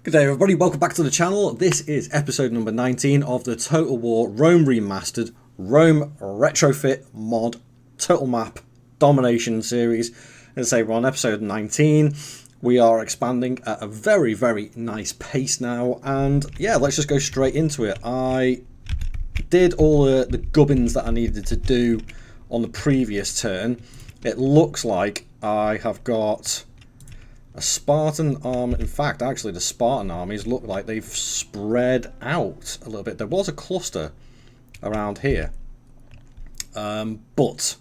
Good day everybody, welcome back to the channel. This is episode number 19 of the Total War Rome Remastered Rome Retrofit Mod Total Map Domination series. As I say, we're on episode 19. We are expanding at a very, very nice pace now, and yeah, let's just go straight into it. I did all the gubbins that I needed to do on the previous turn. It looks like I have got a Spartan army. In fact, actually, the Spartan armies look like they've spread out a little bit. There was a cluster around here. But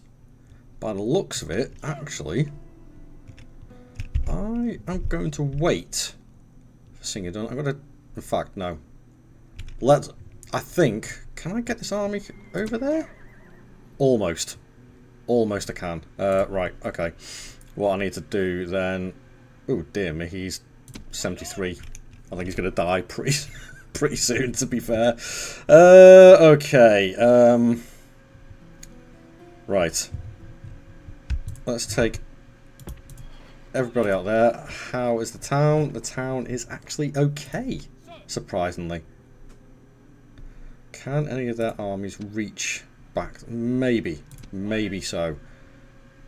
by the looks of it, actually, I am going to wait for Singidun. I'm going to... In fact, no. I think... Can I get this army over there? Almost. Almost I can. Right, okay. What I need to do then... Oh dear me, he's 73. I think he's going to die pretty soon, to be fair. Okay. Right. Let's take everybody out there. How is the town? The town is actually okay, surprisingly. Can any of their armies reach back? Maybe. Maybe so.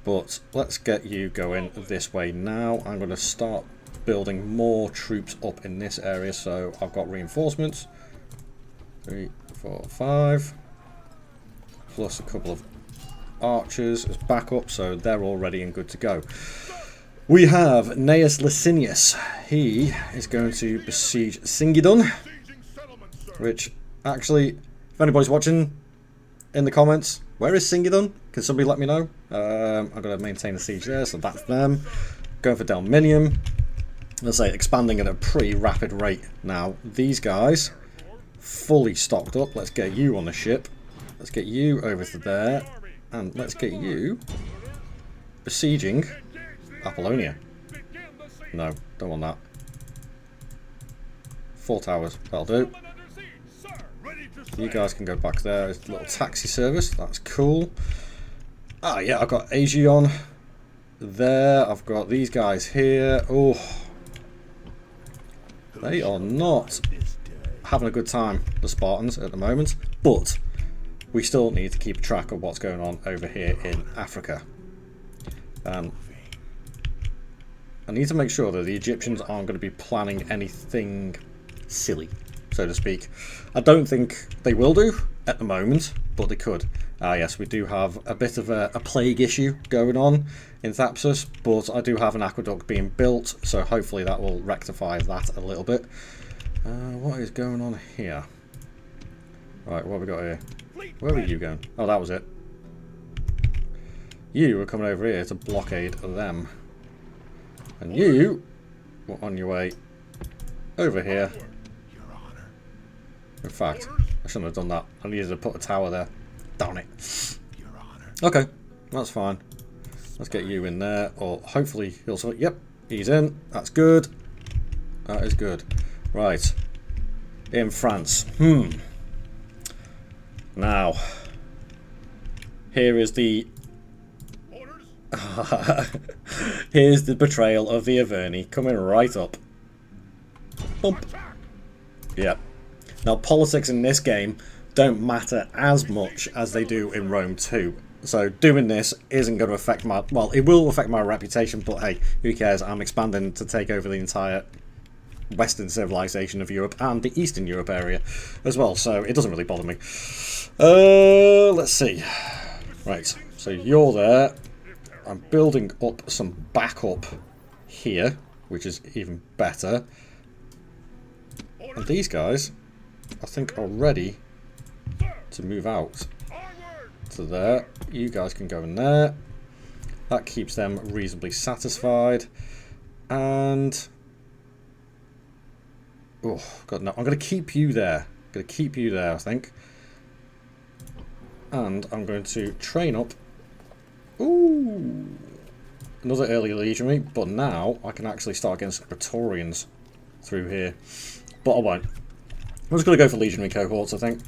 But let's get you going this way now. I'm going to start building more troops up in this area. So I've got reinforcements. 3, 4, 5. Plus a couple of archers as backup. So they're all ready and good to go. We have Gnaeus Licinius. He is going to besiege Singidun. Which, actually, if anybody's watching in the comments, where is Singidun? Can somebody let me know? I'm going to maintain the siege there, so that's them. Going for Delminium. Let's say expanding at a pretty rapid rate now. These guys, fully stocked up. Let's get you on the ship. Let's get you over to there. And let's get you besieging Apollonia. No, don't want that. 4 towers, that'll do. You guys can go back there. It's a little taxi service. That's cool. Ah, yeah, I've got Aegeon there. I've got these guys here. Oh, they are not having a good time, the Spartans, at the moment. But we still need to keep track of what's going on over here in Africa. I need to make sure that the Egyptians aren't going to be planning anything silly, so to speak. I don't think they will do at the moment, but they could. Yes, we do have a bit of a plague issue going on in Thapsus, but I do have an aqueduct being built, so hopefully that will rectify that a little bit. What is going on here? Right, what have we got here? Where were you going? Oh, that was it. You were coming over here to blockade them. And you were on your way over here. In fact, I shouldn't have done that. I needed to put a tower there. Darn it. Okay, that's fine. Let's get you in there. Or hopefully he'll... Yep, he's in. That's good. That is good. Right. In France. Now. Here is the... Here's the betrayal of the Averni coming right up. Bump. Yep. Now, politics in this game don't matter as much as they do in Rome 2. So doing this isn't going to affect my... Well, it will affect my reputation, but hey, who cares? I'm expanding to take over the entire Western civilization of Europe and the Eastern Europe area as well, so it doesn't really bother me. Let's see. Right, so you're there. I'm building up some backup here, which is even better. And these guys, I think, are ready to move out to there. You guys can go in there. That keeps them reasonably satisfied. And oh god, no, I'm going to keep you there. I'm going to keep you there, I think. And I'm going to train up. Ooh, another early legionary, but now I can actually start against Praetorians through here. But I won't. I'm just going to go for legionary cohorts, I think.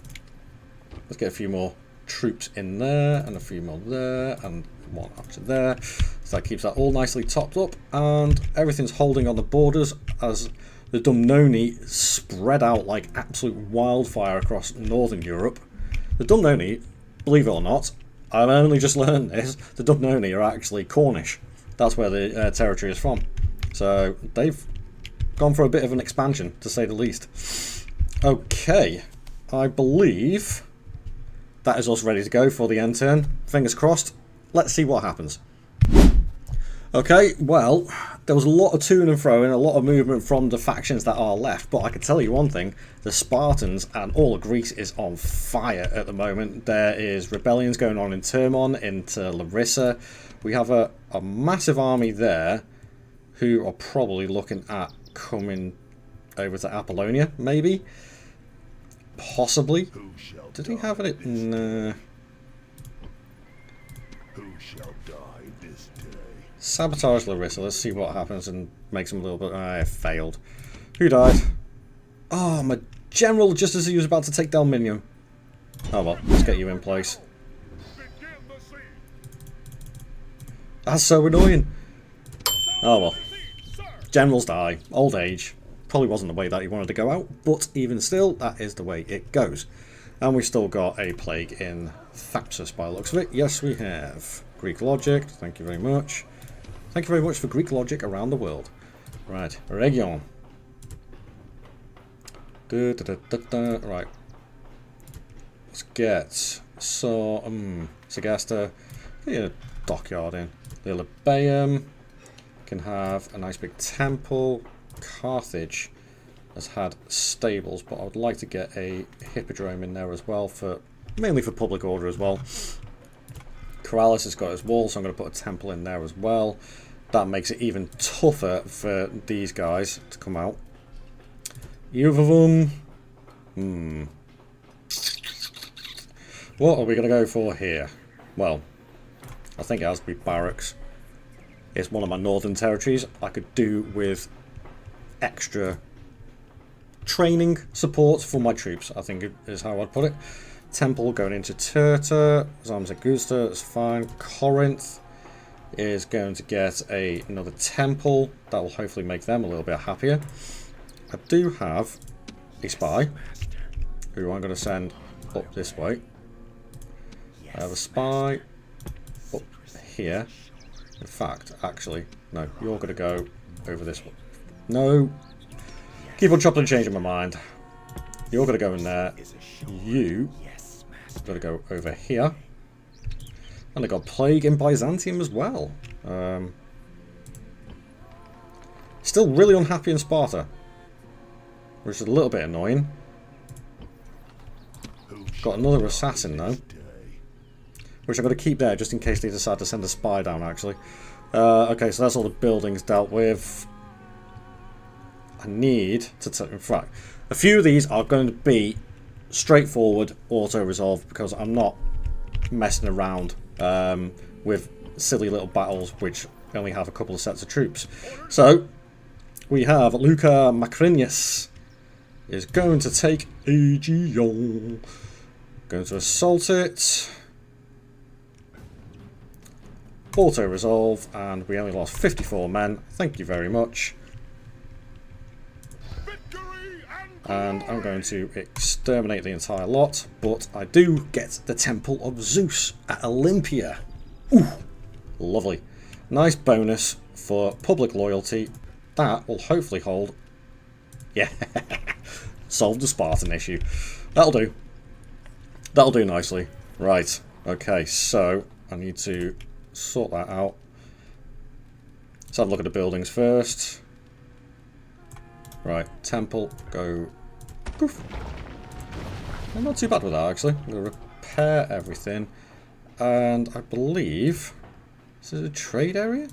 Let's get a few more troops in there, and a few more there, and one archer there. So that keeps that all nicely topped up, and everything's holding on the borders as The Dumnoni spread out like absolute wildfire across northern Europe. The Dumnoni, believe it or not, I've only just learned this, the Dumnoni are actually Cornish. That's where the territory is from. So they've gone for a bit of an expansion, to say the least. Okay, I believe that is us ready to go for the end turn. Fingers crossed. Let's see what happens. Okay, well, there was a lot of to and fro and a lot of movement from the factions that are left, but I can tell you one thing, the Spartans and all of Greece is on fire at the moment. There is rebellions going on in Termon, into Larissa. We have a massive army there who are probably looking at coming over to Apollonia, maybe? Possibly? Did he have it? No. Who shall die this day? Sabotage Larissa. Let's see what happens and makes him a little bit... I failed. Who died? Oh, my general, just as he was about to take Dalminium. Oh well, let's get you in place. That's so annoying. Oh well. Generals die. Old age. Probably wasn't the way that he wanted to go out, but even still, that is the way it goes. And we've still got a plague in Thapsus by the looks of it. Yes, we have. Greek logic. Thank you very much. Thank you very much for Greek logic around the world. Right. Region. Right. Let's get Sagasta. Get a dockyard in. The Libeum can have a nice big temple. Carthage has had stables, but I would like to get a hippodrome in there as well, for mainly for public order as well. Corrales has got his wall, so I'm going to put a temple in there as well. That makes it even tougher for these guys to come out. Uvavum. What are we going to go for here? Well, I think it has to be barracks. It's one of my northern territories. I could do with extra training support for my troops, I think is how I'd put it. Temple going into Terta. Zamzagusta is fine. Corinth is going to get another temple. That will hopefully make them a little bit happier. I do have a spy who I'm going to send up this way. I have a spy up here. In fact, actually, no, you're going to go over this way. No. Keep on chopping and changing my mind. You're going to go in there. You got to go over here. And I got plague in Byzantium as well. Still really unhappy in Sparta, which is a little bit annoying. Got another assassin though, which I'm going to keep there just in case they decide to send a spy down actually. Okay, so that's all the buildings dealt with. I need to... in fact, a few of these are going to be straightforward auto-resolve because I'm not messing around with silly little battles which only have a couple of sets of troops. So, we have Luca Macrinius is going to take Aegeon. Going to assault it. Auto-resolve, and we only lost 54 men. Thank you very much. And I'm going to exterminate the entire lot, but I do get the Temple of Zeus at Olympia. Ooh, lovely. Nice bonus for public loyalty. That will hopefully hold. Yeah, solved the Spartan issue. That'll do. That'll do nicely. Right, okay, so I need to sort that out. Let's have a look at the buildings first. Right, temple, go. Poof. I'm not too bad with that actually. I'm going to repair everything. And I believe this is a trade area?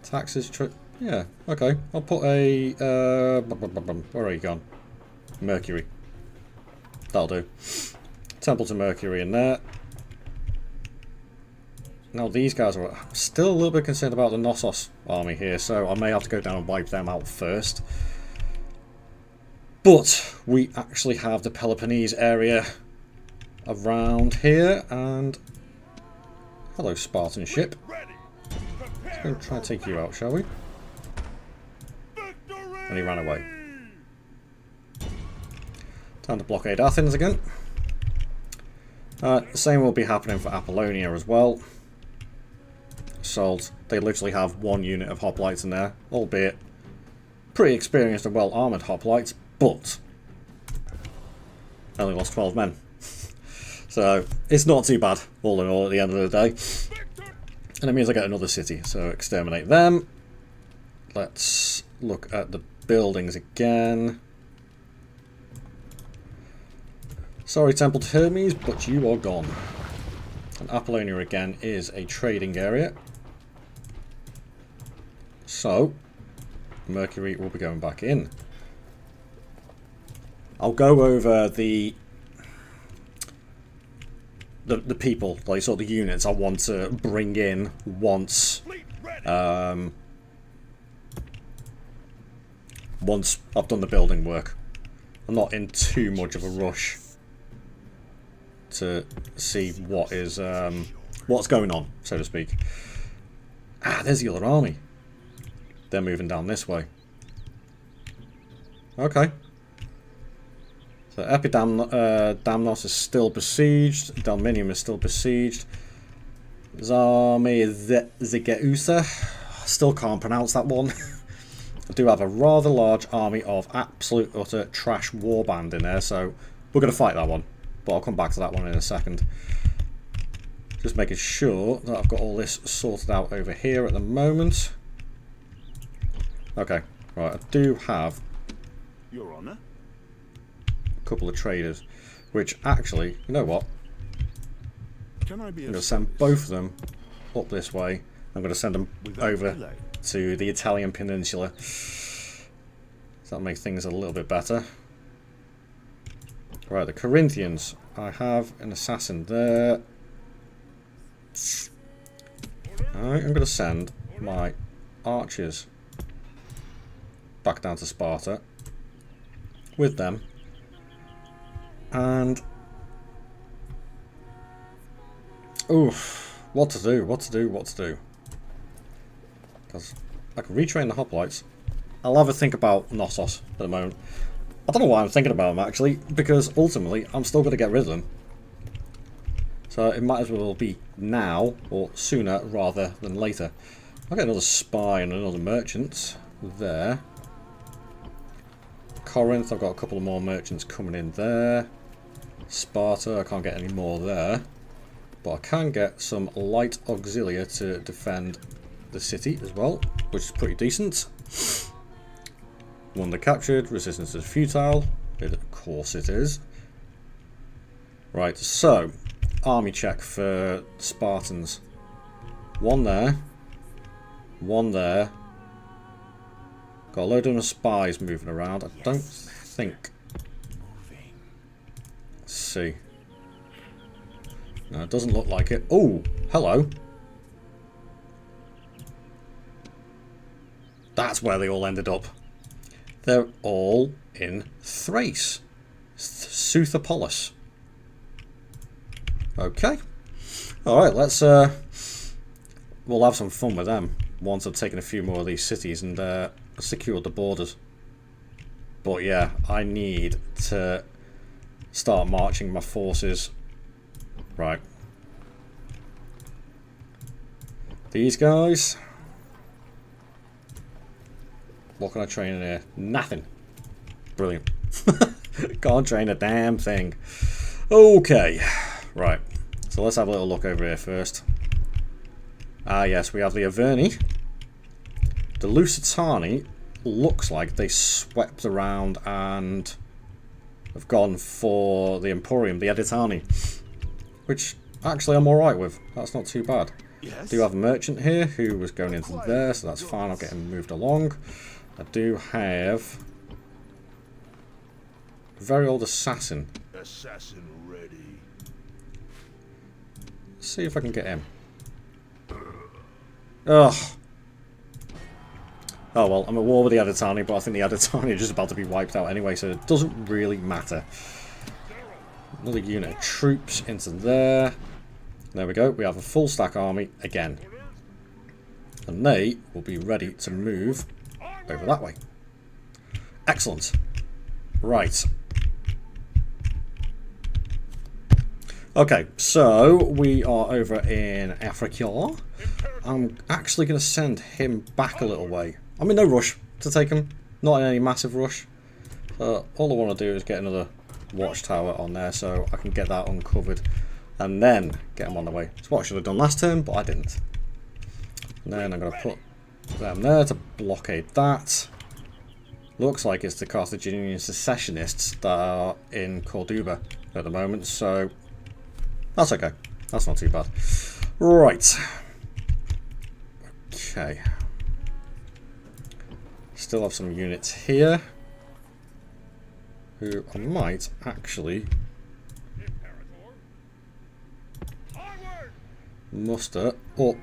Taxes, trade. Yeah, okay. I'll put a. Where are you gone? Mercury. That'll do. Temple to Mercury in there. Now these guys are still a little bit concerned about the Knossos army here, so I may have to go down and wipe them out first. But we actually have the Peloponnese area around here, and hello Spartan ship. Let's go and try and take you out, shall we? And he ran away. Time to blockade Athens again. The same will be happening for Apollonia as well. Sold. They literally have 1 unit of hoplites in there, albeit pretty experienced and well armoured hoplites, but only lost 12 men. So it's not too bad, all in all, at the end of the day. And it means I get another city, so exterminate them. Let's look at the buildings again. Sorry, Temple to Hermes, but you are gone. And Apollonia again is a trading area. So, Mercury will be going back in. I'll go over the people, like sort of the units I want to bring in once once I've done the building work. I'm not in too much of a rush to see what is what's going on, so to speak. Ah, there's the other army. They're moving down this way. Okay. So Epidamnos is still besieged. Dalminium is still besieged. Zageusa. Still can't pronounce that one. I do have a rather large army of absolute utter trash warband in there, so we're going to fight that one. But I'll come back to that one in a second. Just making sure that I've got all this sorted out over here at the moment. Okay, right, I do have Your Honor? a couple of traders, which actually, you know what? Can I be I'm going to send both of them up this way. I'm going to send them over to the Italian peninsula. So that'll make things a little bit better. Right, the Corinthians. I have an assassin there. Alright, I'm going to send my archers back down to Sparta with them. And oof, what to do? Because I can retrain the hoplites. I'll have a think about Knossos at the moment. I don't know why I'm thinking about them actually, because ultimately I'm still going to get rid of them. So it might as well be now or sooner rather than later. I'll get another spy and another merchant there. Corinth, I've got a couple of more merchants coming in there. Sparta, I can't get any more there. But I can get some light auxilia to defend the city as well, which is pretty decent. Wonder captured, resistance is futile. Of course it is. Right, so army check for Spartans. One there. One there. Got a load of spies moving around. I don't think. Let's see. No, it doesn't look like it. Oh, hello. That's where they all ended up. They're all in Thrace. Southopolis. Okay. Alright, let's we'll have some fun with them once I've taken a few more of these cities and secured the borders. But yeah, I need to start marching my forces. Right. These guys. What can I train in here? Nothing. Brilliant. Can't train a damn thing. Okay. Right. So let's have a little look over here first. Ah yes, we have the Averni. The Lusitani looks like they swept around and have gone for the Emporium, the Editani. Which actually I'm alright with. That's not too bad. Yes. Do have a merchant here who was going into there, so that's fine. I'll get him moved along. I do have a very old assassin. Assassin ready. Let's see if I can get him. Ugh. Oh well, I'm at war with the Editani, but I think the Editani are just about to be wiped out anyway, so it doesn't really matter. Another unit of troops into there. There we go. We have a full stack army again. And they will be ready to move over that way. Excellent. Right. Okay, so we are over in Africa. I'm actually going to send him back a little way. I'm in no rush to take him. Not in any massive rush. All I want to do is get another watchtower on there so I can get that uncovered. And then get him on the way. It's what I should have done last turn, but I didn't. And then I'm going to put them there to blockade that. Looks like it's the Carthaginian secessionists that are in Corduba at the moment, so that's okay. That's not too bad. Right. Okay. Still have some units here who I might actually muster up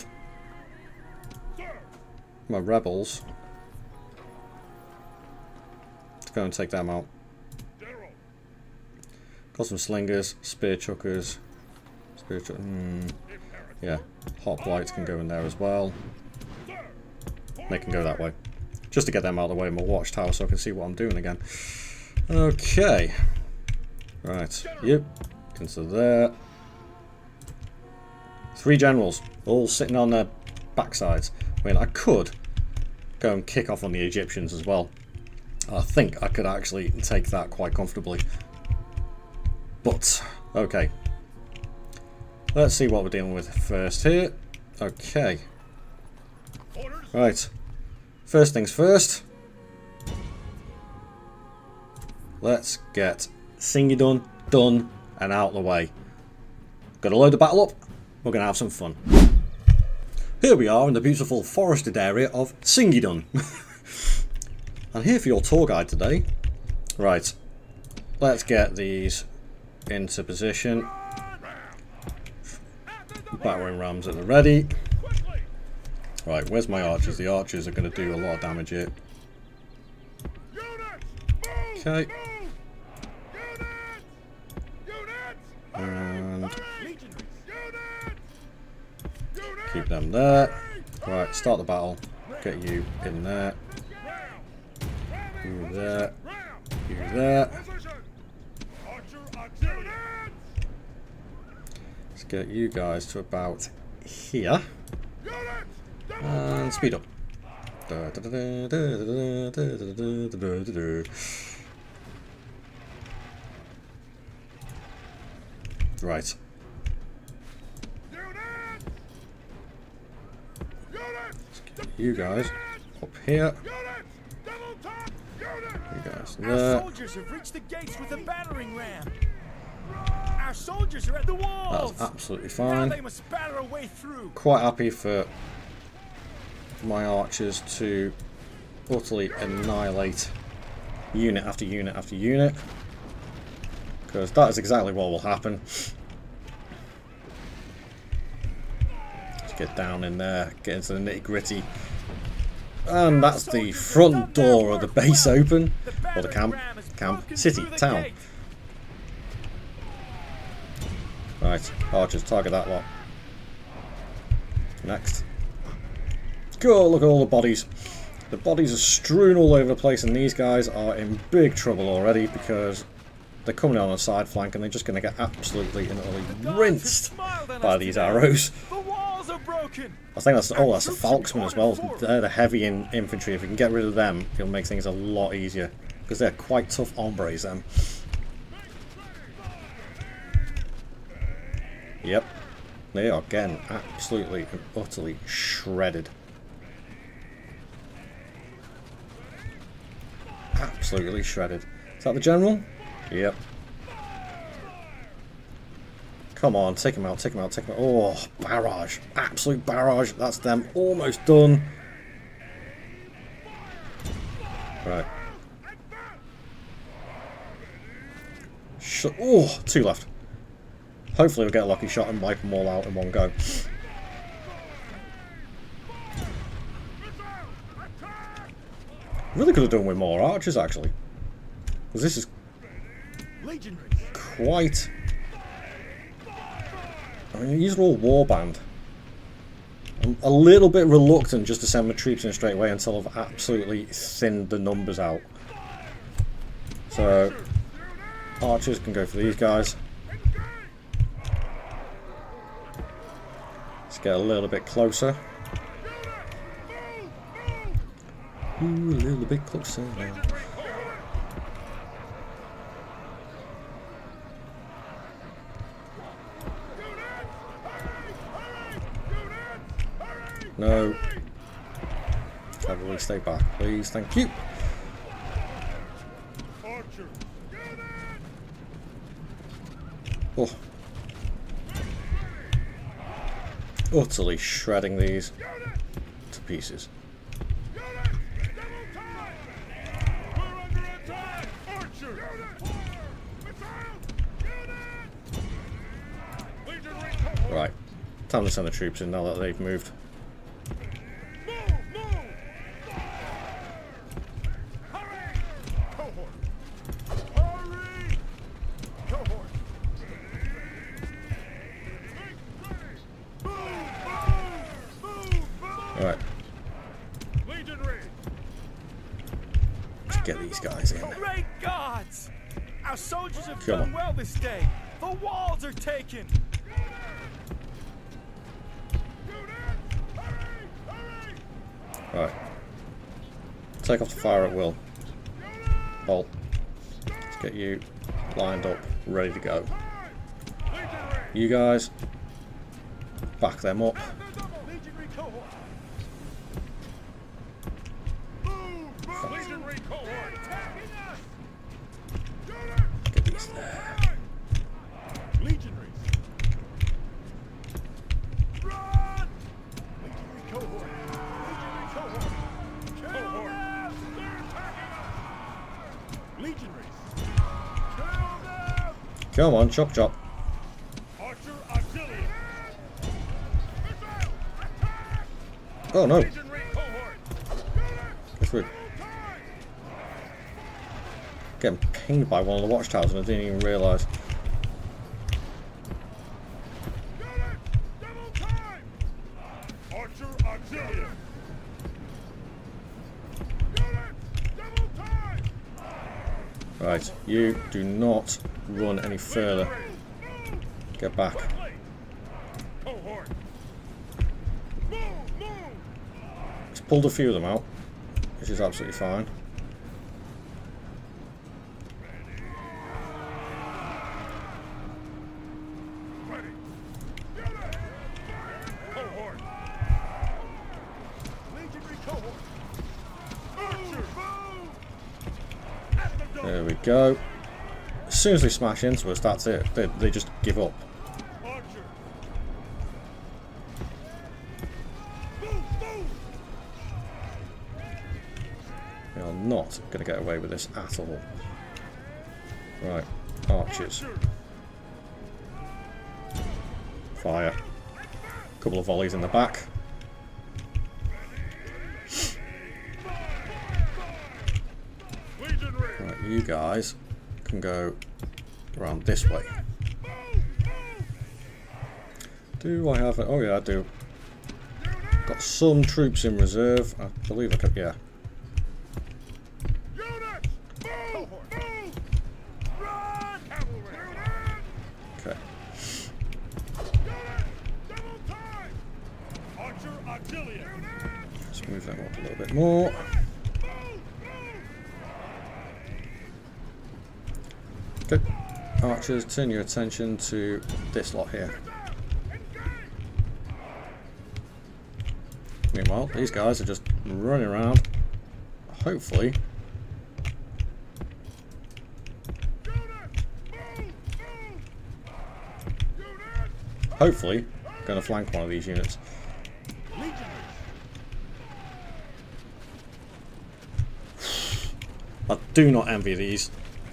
my rebels to go and take them out. Got some slingers, spear chuckers, yeah, hoplites can go in there as well. They can go that way, just to get them out of the way of my watchtower so I can see what I'm doing again. Okay, right, yep, into there. 3 generals, all sitting on their backsides. I mean, I could go and kick off on the Egyptians as well. I think I could actually take that quite comfortably. But, okay. Let's see what we're dealing with first here. Okay. Right. First things first. Let's get Singidun done and out of the way. Got to load the battle up. We're going to have some fun. Here we are in the beautiful forested area of Singidun. And here for your tour guide today. Right. Let's get these into position. Battering rams at the ready. Right, where's my archers? The archers are going to do a lot of damage here. Okay. And keep them there. Right, start the battle. Get you in there. You there. You there. Let's get you guys to about here. And speed up. Right. Let's get you guys up here. You guys there. Our soldiers have reached the gates with a battering ram. Our soldiers are at the walls. That's absolutely fine. Now they must batter a way through. Quite happy for my archers to utterly annihilate unit after unit after unit, because that is exactly what will happen. Let's get down in there, get into the nitty gritty. And that's the front door of the base open, or the camp, city, town. Right, archers, target that lot. Next. Go, look at all the bodies. The bodies are strewn all over the place, and these guys are in big trouble already because they're coming on a side flank and they're just going to get absolutely and utterly rinsed by these arrows. The walls are broken. I think that's, oh, that's the Falksmen as well. They're the heavy infantry. If we can get rid of them, it'll make things a lot easier because they're quite tough hombres, them. Yep, they are getting absolutely and utterly shredded. Absolutely shredded. Is that the general? Yep. Come on, take him out, take him out, take him out. Oh, barrage. Absolute barrage. That's them almost done. Right. Oh, 2 left. Hopefully we'll get a lucky shot and wipe them all out in one go. Really could have done with more archers, actually. Because this is quite... I mean, these are all warband. I'm a little bit reluctant just to send my troops in straight away until I've absolutely thinned the numbers out. So archers can go for these guys. Let's get a little bit closer. Ooh, a little bit closer now. No. Cavalry, stay back, please. Thank you. Oh. Utterly shredding these to pieces. Right. Time to send the troops in now that they've moved. Alright. Let's get these guys in. Great gods! Our soldiers have Come done on. well this day. The walls are taken. Right. Take off the fire at will. Bolt. Let's get you lined up, ready to go. You guys, back them up. Get these there. Come on, chop chop. Oh no. Get through. Getting pinged by one of the watchtowers and I didn't even realise. Right, you do not run any further. Get back. Just pulled a few of them out, which is absolutely fine. There we go. As soon as they smash into us, that's it. They just give up. They are not going to get away with this at all. Right, archers. Fire. A couple of volleys in the back. Right, you guys can go around this way. Do I have it? Oh yeah, I do. Got some troops in reserve. I believe I could, yeah. Okay. Let's move them up a little bit more. Okay. Archers, turn your attention to this lot here. Meanwhile, these guys are just running around. Hopefully. Hopefully, going to flank one of these units. I do not envy these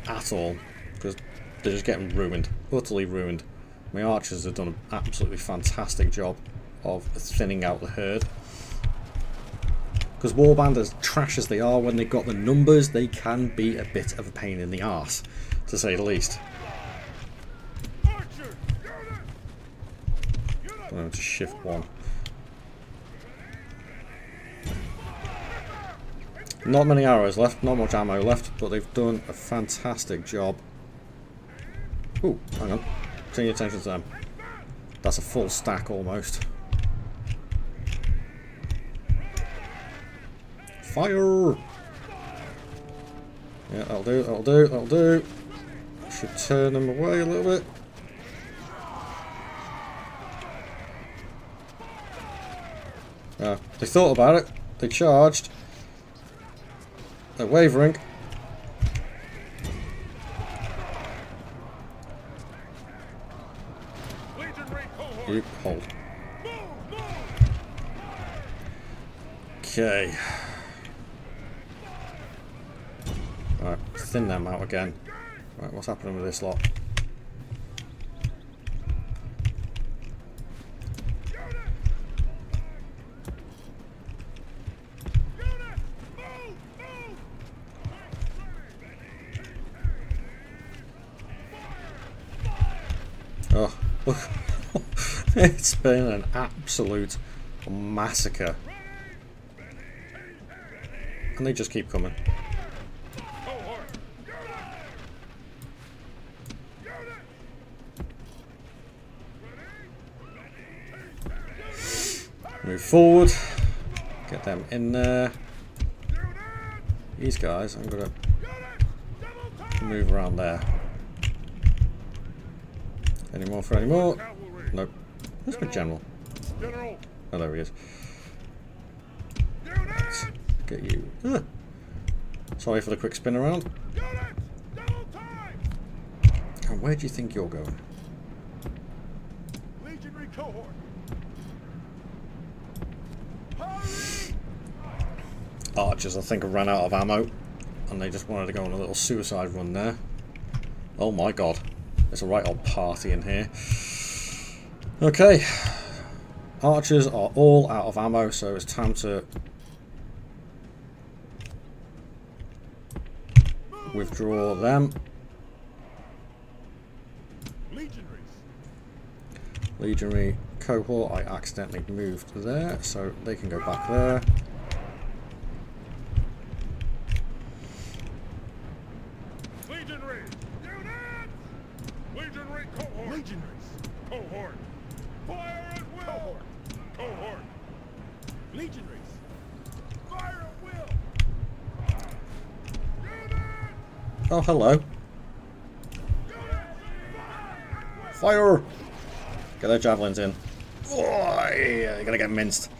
at all, because they're just getting ruined, utterly ruined. My archers have done an absolutely fantastic job of thinning out the herd. Because warband, as trash as they are when they've got the numbers, they can be a bit of a pain in the arse, to say the least. I'm going to shift one. Not many arrows left, not much ammo left, but they've done a fantastic job. Ooh, hang on. Turn your attention to them. That's a full stack almost. Fire! Yeah, that'll do, that'll do, that'll do. Should turn them away a little bit. They thought about it. They charged. They're wavering. You hold. Okay. Right, thin them out again. Right, what's happening with this lot? Oh, look. It's been an absolute massacre. And they just keep coming. Move forward. Get them in there. These guys, I'm going to move around there. Any more for any more? Nope. Where's my general? Oh, there he is. Let's get you. Sorry for the quick spin around. And where do you think you're going? Archers, I think, have ran out of ammo, and they just wanted to go on a little suicide run there. Oh my god. There's a right old party in here. Okay. Archers are all out of ammo, so it's time to withdraw them. Legionary cohort, I accidentally moved there, so they can go back there. Oh, hello. Fire! Get their javelins in. Oh, yeah, you're gonna get minced.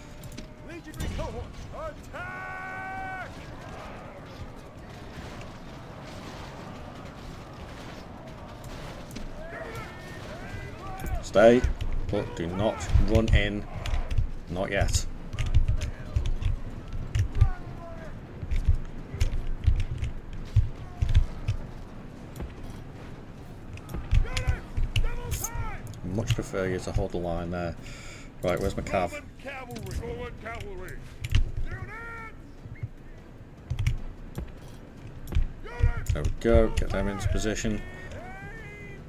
Stay, but do not run in. Not yet. Much prefer you to hold the line there. Right, where's my cav? There we go, get them into position.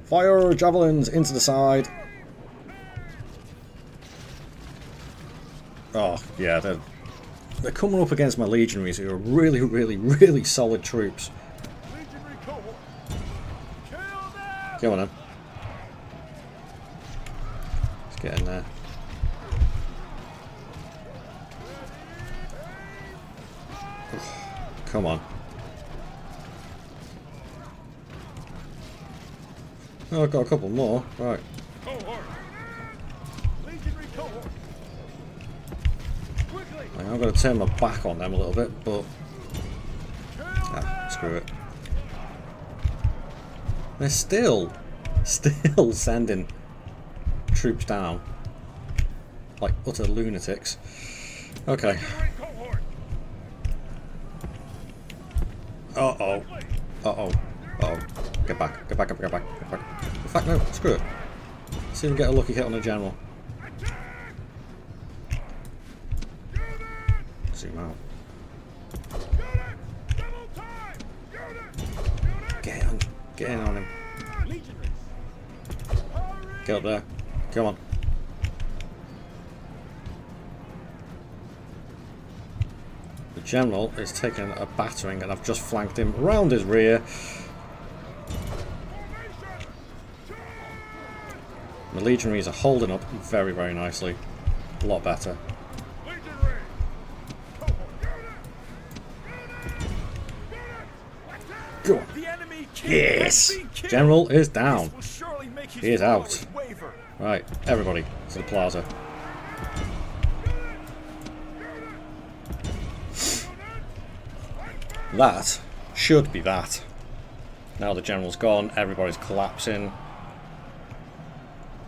Fire javelins into the side. Oh, yeah, they're coming up against my legionaries, who are really, really, really solid troops. Come on then. Let's get in there. Come on. Oh, I've got a couple more. Right. I'm going to turn my back on them a little bit, but screw it. They're still sending troops down like utter lunatics. Okay. Uh-oh. Uh-oh. Uh-oh. Get back. Get back, get back, get back, get back. In fact, no, screw it. Let's see if we can get a lucky hit on the general. Zoom out. Get in on him. Get up there. Come on. The general is taking a battering, and I've just flanked him round his rear. The legionaries are holding up very, very nicely. A lot better. Go on. Yes! General is down. He is out. Right, everybody to the plaza. That should be that. Now the general's gone, everybody's collapsing.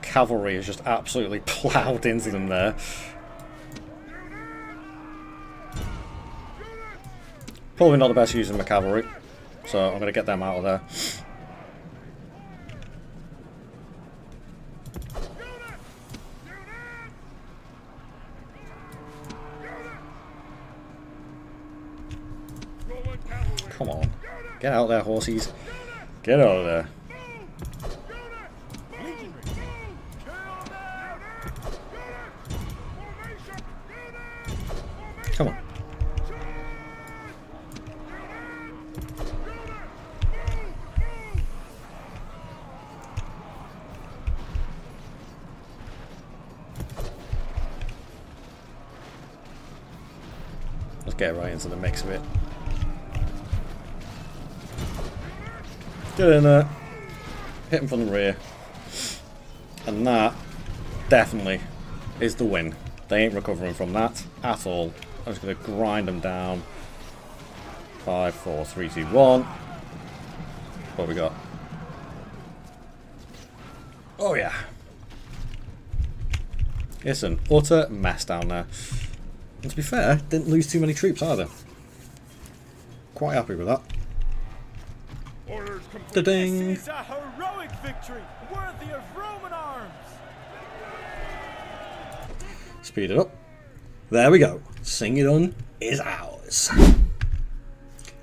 Cavalry has just absolutely ploughed into them there. Probably not the best use of my cavalry, so I'm going to get them out of there. Come on. Get out there, horsies. Get out of there. Come on. Let's get right into the mix of it. Get in there. Hit him from the rear. And that definitely is the win. They ain't recovering from that at all. I'm just going to grind them down. 5, 4, 3, 2, 1. What we got? Oh yeah. It's an utter mess down there. And to be fair, didn't lose too many troops either. Quite happy with that. Da-ding! This is a heroic victory, worthy of Roman arms. Speed it up. There we go. Singidun is ours.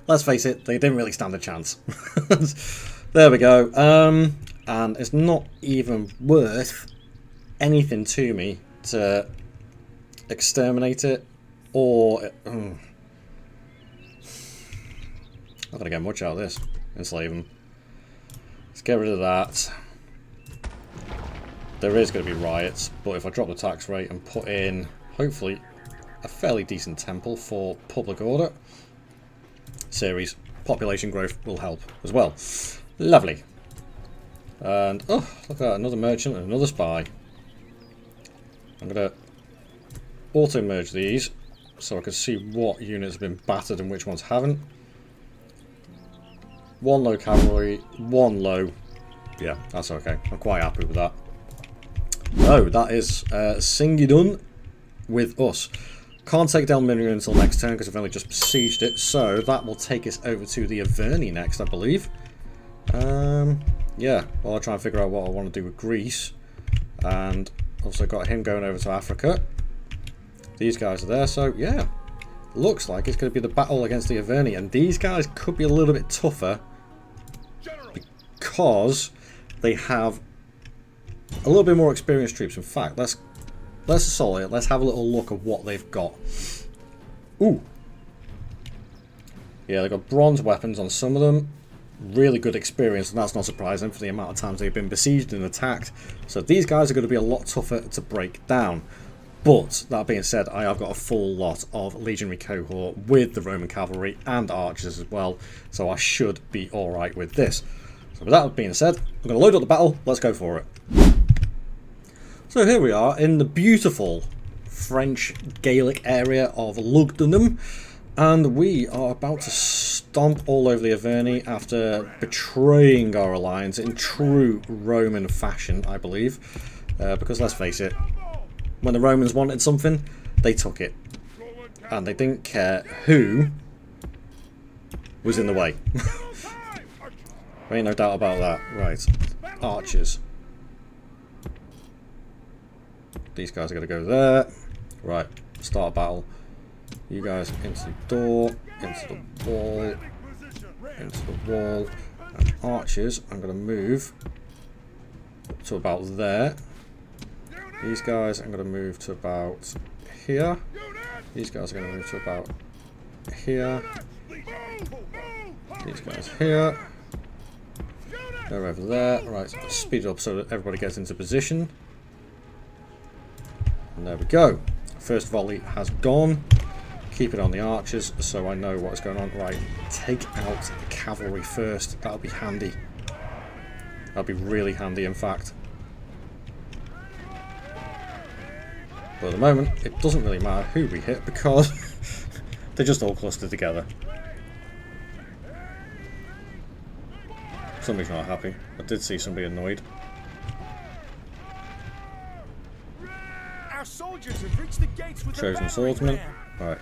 Let's face it, they didn't really stand a chance. There we go. And it's not even worth anything to me to exterminate it or... I'm not going to get much out of this. Enslave them. Let's get rid of that. There is going to be riots, but if I drop the tax rate and put in, hopefully, a fairly decent temple for public order series, population growth will help as well. Lovely. And, oh, look at that, another merchant and another spy. I'm going to auto-merge these so I can see what units have been battered and which ones haven't. 1 low cavalry, 1 low. Yeah, that's okay. I'm quite happy with that. Oh, that is Singidun with us. Can't take down Mineru until next turn because I've only just besieged it. So that will take us over to the Averni next, I believe. Yeah, well, I'll try and figure out what I want to do with Greece. And also got him going over to Africa. These guys are there, so yeah. Looks like it's going to be the battle against the Averni. And these guys could be a little bit tougher because they have a little bit more experienced troops. In fact, let's assault it. Let's have a little look at what they've got. Ooh. Yeah, they've got bronze weapons on some of them. Really good experience, and that's not surprising for the amount of times they've been besieged and attacked. So these guys are going to be a lot tougher to break down. But, that being said, I have got a full lot of legionary cohort with the Roman cavalry and archers as well. So I should be alright with this. So with that being said, I'm going to load up the battle. Let's go for it. So here we are in the beautiful French Gaelic area of Lugdunum, and we are about to stomp all over the Averni after betraying our alliance in true Roman fashion, I believe. Because let's face it, when the Romans wanted something, they took it. And they didn't care who was in the way. There ain't no doubt about that. Right, archers. These guys are going to go there. Right, start a battle. You guys into the door, into the wall, into the wall. And archers, I'm going to move to about there. These guys I'm going to move to about here. These guys are going to move to about here. These guys here. They're over there. Right, so speed it up so that everybody gets into position. And there we go. First volley has gone. Keep it on the archers so I know what's going on. Right, take out the cavalry first. That'll be handy. That'll be really handy, in fact. But at the moment, it doesn't really matter who we hit because they're just all clustered together. Somebody's not happy. I did see somebody annoyed. Our soldiers have reached the gates with Chosen swordsman. Right.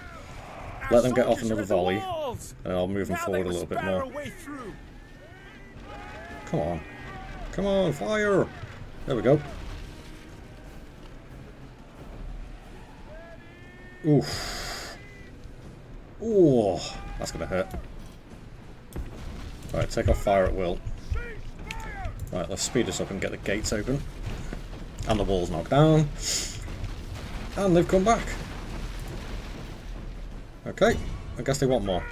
Let them get off another volley, and I'll move them forward a little bit more. Come on. Come on, fire! There we go. Oof. Ooh, that's gonna hurt. Right, take off fire at will. Right, let's speed this up and get the gates open. And the walls knocked down. And they've come back. Okay, I guess they want more.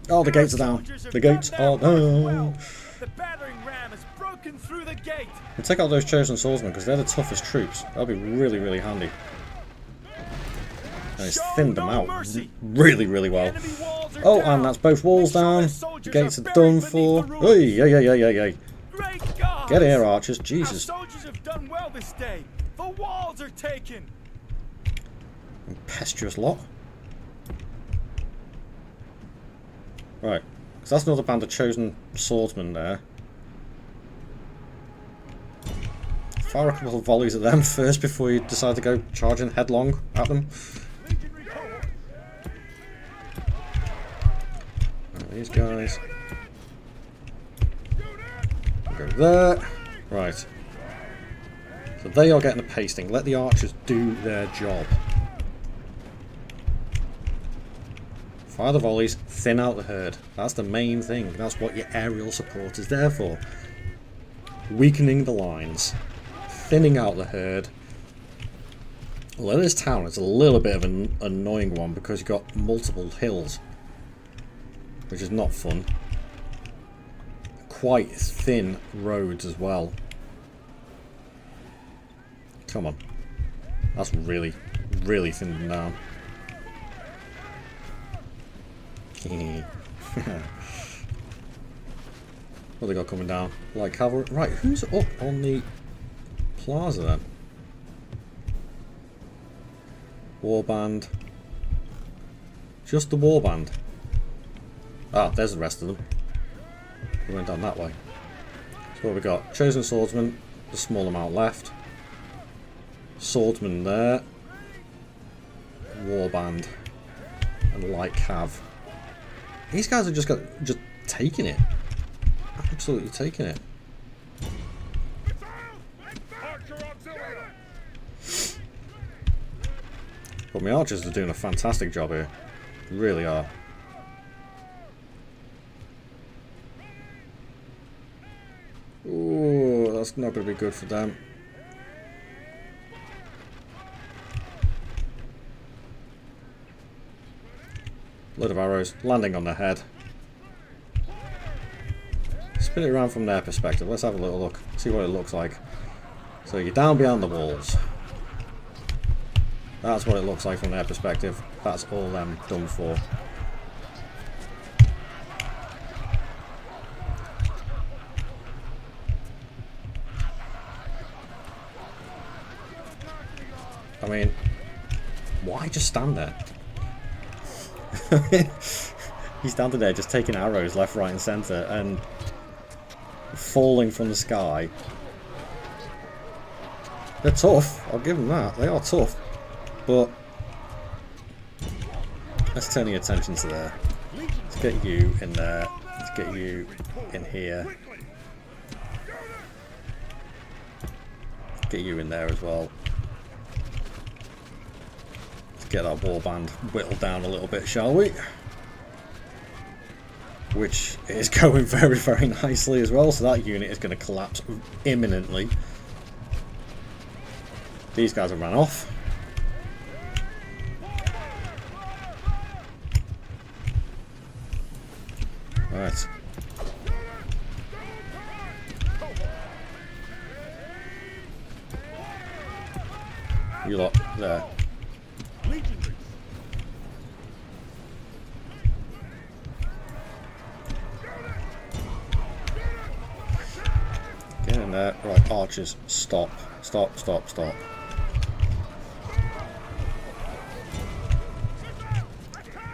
Oh, the gates are down. The gates are down. The battering ram has broken through the gate. We'll take out those chosen swordsmen because they're the toughest troops. That'll be really, really handy. And it's thinned them out really, really well. Oh, and that's both walls down. The gates are done for. Hey, hey. Get here, archers. Jesus. Our soldiers have done well this day. The walls are taken. Impetuous lot. Right. So that's another band of chosen swordsmen there. Fire a couple of volleys at them first before you decide to go charging headlong at them. These guys. Go there. Right. So they are getting a pasting. Let the archers do their job. Fire the volleys, thin out the herd. That's the main thing. That's what your aerial support is there for. Weakening the lines. Thinning out the herd. Although this town is a little bit of an annoying one because you've got multiple hills. Which is not fun. Quite thin roads as well. Come on. That's really, really thinned down. What they got coming down? Light cavalry. Right, who's up on the plaza then? Warband. Just the warband. Ah, there's the rest of them. We went down that way. So what have we got? Chosen swordsman, a small amount left. Swordsman there. Warband. And light cav. These guys are just taking it. Absolutely taking it. But my archers are doing a fantastic job here. They really are. Ooh, that's not going to be good for them. Load of arrows landing on their head. Spin it around from their perspective. Let's have a little look. See what it looks like. So you're down behind the walls. That's what it looks like from their perspective. That's all them done for. I mean, why just stand there? He's standing there just taking arrows left, right and centre and falling from the sky. They're tough, I'll give them that. They are tough. But let's turn your attention to there. Let's get you in there. Let's get you in here. Get you in there as well. Let's get that warband whittled down a little bit, shall we? Which is going very, very nicely as well. So that unit is going to collapse imminently. These guys have ran off. You lot there. Legionaries. Get in there. Right, archers, stop. Stop, stop, stop.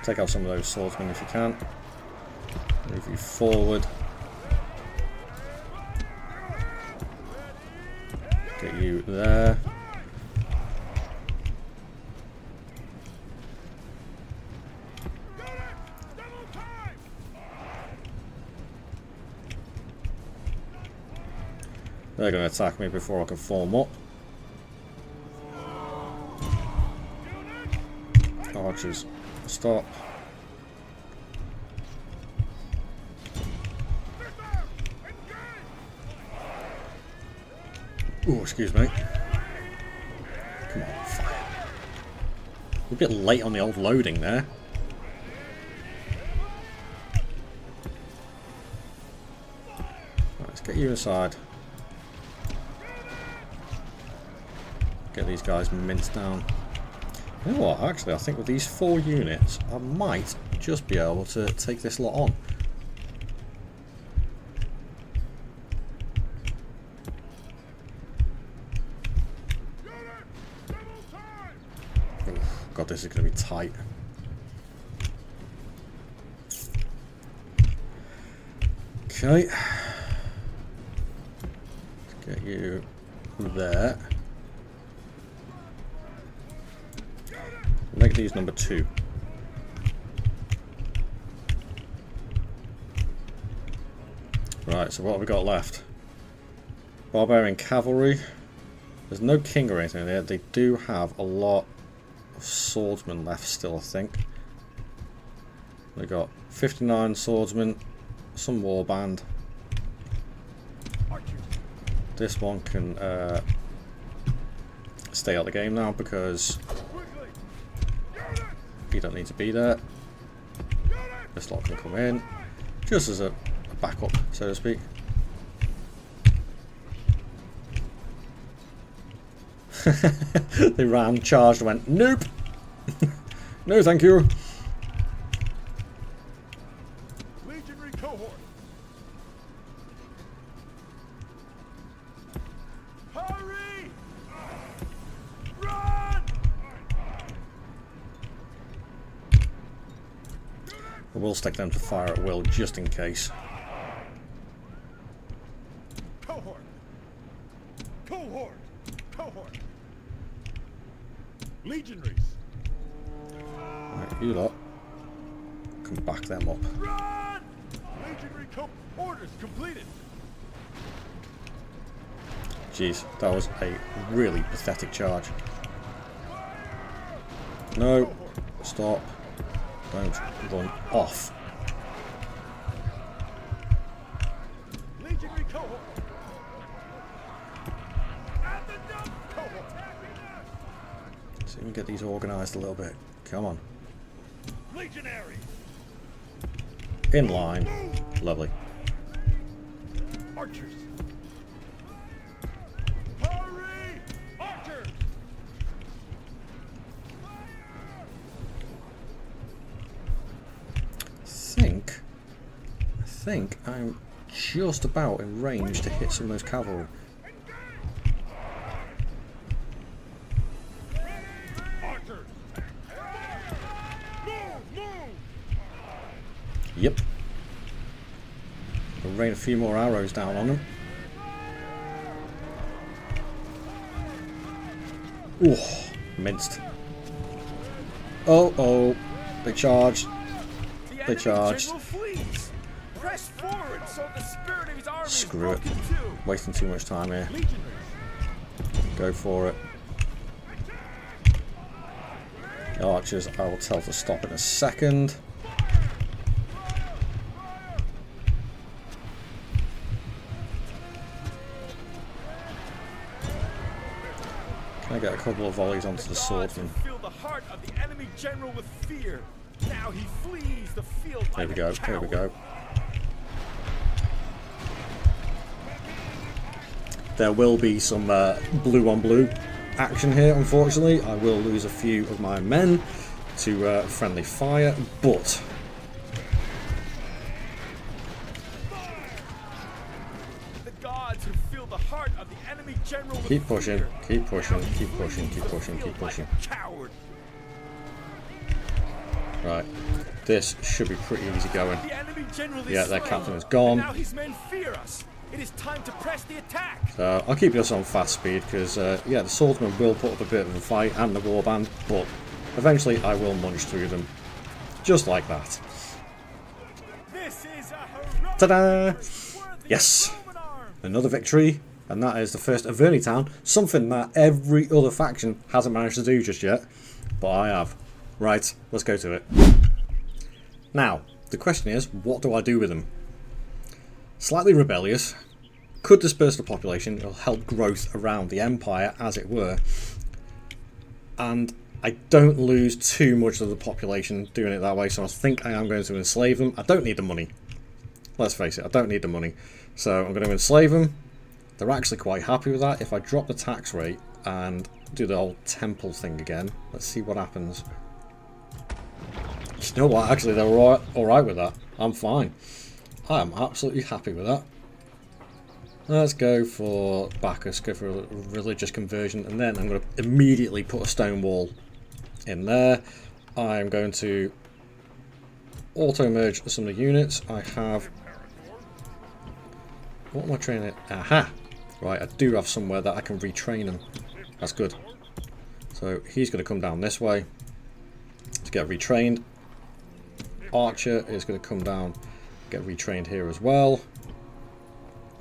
Take out some of those swordsmen if you can. Move you forward. Get you there. They're going to attack me before I can form up. Archers, stop. Oh, excuse me. Come on, fire. We're a bit late on the old loading there. Right, let's get you inside. Get these guys minced down. You know what, actually, I think with these 4 units, I might just be able to take this lot on. Oh, God, this is going to be tight. Okay. Let's get you there. Make these number 2. Right, so what have we got left? Barbarian cavalry. There's no king or anything there. They do have a lot of swordsmen left still, I think. They got 59 swordsmen, some warband. This one can stay out of the game now because you don't need to be there. This lot can come in just as a backup, so to speak. They ran, charged, went, nope. No, thank you. Legionary cohort. Hurry! Run! We'll stick them to fire at will just in case. Cohort. Cohort. Cohort. Legionaries. Right, you lot can back them up. Run! Legionary orders completed. Jeez, that was a really pathetic charge. No, stop. Don't run off. Legionary cohort. At the dump cohort. See if we can get these organised a little bit. Come on. Legionary. In line. Lovely. Archers. Hurry! Archers. I think I'm just about in range to hit some of those cavalry. Archers. Move! Yep. We'll rain a few more arrows down on them. Ooh, minced. Oh, they charged. They charged. Press forward so the spirit of his army Screw it. is broken too. Wasting too much time here. Go for it. The archers, I will tell to stop in a second. Can I get a couple of volleys onto the swordsman? Fill the heart of the enemy general with fear. Now he flees the field There like we go, a there we coward. go. There will be some blue on blue action here, unfortunately. I will lose a few of my men to friendly fire, but The gods who fill the heart of the enemy general with keep pushing, fear. keep pushing, Now keep he pushing, keep will pushing, feel keep like pushing. a coward. Right, this should be pretty easy going. The enemy general is Yeah, their slain. captain is gone. And now his men fear us. It is time to press the attack. So I'll keep this on fast speed because, yeah, the swordsman will put up a bit of a fight and the warband, but eventually I will munch through them. Just like that. This is a heroic Ta-da! victory worthy Yes! of Roman arms. Another victory, and that is the first Averni town, something that every other faction hasn't managed to do just yet, but I have. Right, let's go to it. Now, the question is, what do I do with them? Slightly rebellious, could disperse the population, it'll help growth around the empire, as it were, and I don't lose too much of the population doing it that way, so I think I am going to enslave them. I don't need the money. Let's face it, I don't need the money. So I'm going to enslave them. They're actually quite happy with that. If I drop the tax rate and do the whole temple thing again, let's see what happens. You know what, actually they're alright with that. I'm fine. I am absolutely happy with that. Let's go for Bacchus, go for a religious conversion, and then I'm going to immediately put a stone wall in there. I'm going to auto-merge some of the units. I have... What am I training? Aha! Right, I do have somewhere that I can retrain him. That's good. So he's going to come down this way to get retrained. Archer is going to come down, get retrained here as well.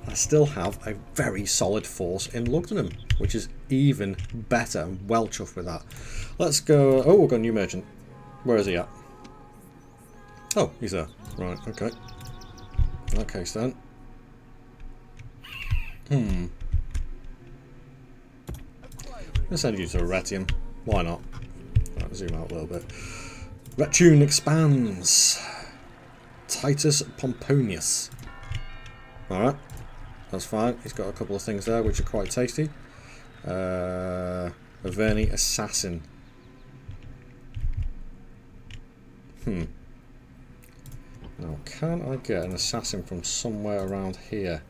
I still have a very solid force in Lugdunum, which is even better. I'm well chuffed with that. Let's go... Oh, we've got a new merchant. Where is he at? Oh, he's there. Right, okay. In that case then. I'm going to send you to Arretium. Why not? Right, zoom out a little bit. Retune expands. Titus Pomponius. Alright. That's fine. He's got a couple of things there which are quite tasty. Averni Assassin. Now, can I get an assassin from somewhere around here?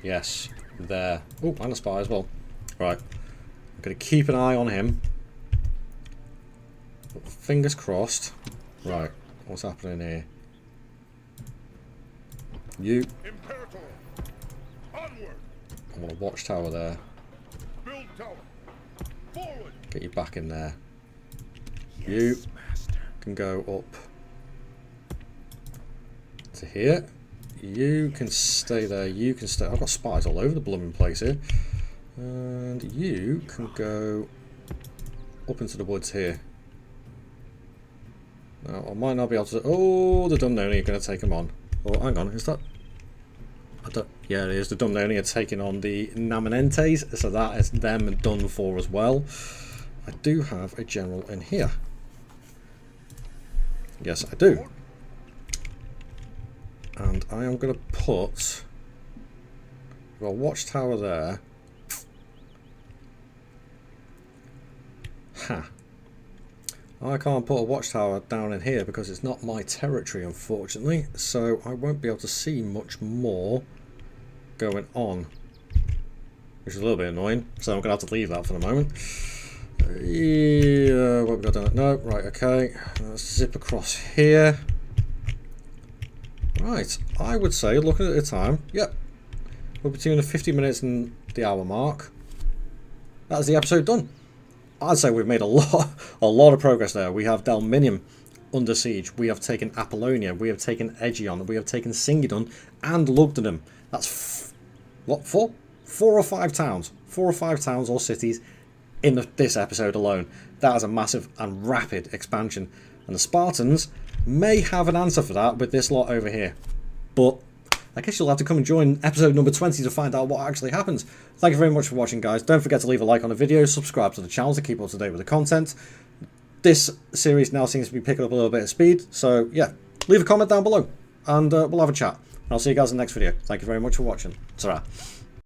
Yes, there. Oh, and a spy as well. Right. I'm going to keep an eye on him. Fingers crossed. Right, what's happening here? You. Imperator. Onward. I want a watchtower there. Build tower. Forward. Get you back in there. You can go up to here. You can stay there. You can stay. I've got spies all over the blooming place here. And you can go up into the woods here. Now, I might not be able to... Oh, the Dumnoni are going to take him on. Oh, hang on, is that... I don't... Yeah, it is. The Dumnoni are taking on the Namanentes, so that is them done for as well. I do have a general in here. Yes, I do. And I am going to put... I've got a watchtower there. Ha. I can't put a watchtower down in here because it's not my territory, unfortunately, so I won't be able to see much more going on, which is a little bit annoying, so I'm going to have to leave that for the moment. Yeah, what have we got down? No, right, okay, let's zip across here. Right, I would say, looking at the time, yep, we're between the 50 minutes and the hour mark. That's the episode done. I'd say we've made a lot of progress there. We have Dalminium under siege. We have taken Apollonia. We have taken Aegion. We have taken Singidun and Lugdunum. That's what, 4 or 5 towns? 4 or 5 towns or cities in this episode alone. That is a massive and rapid expansion. And the Spartans may have an answer for that with this lot over here. But I guess you'll have to come and join episode number 20 to find out what actually happens. Thank you very much for watching, guys. Don't forget to leave a like on the video, subscribe to the channel to keep up to date with the content. This series now seems to be picking up a little bit of speed, so yeah, leave a comment down below. and we'll have a chat. And I'll see you guys in the next video. Thank you very much for watching. Ta-ra.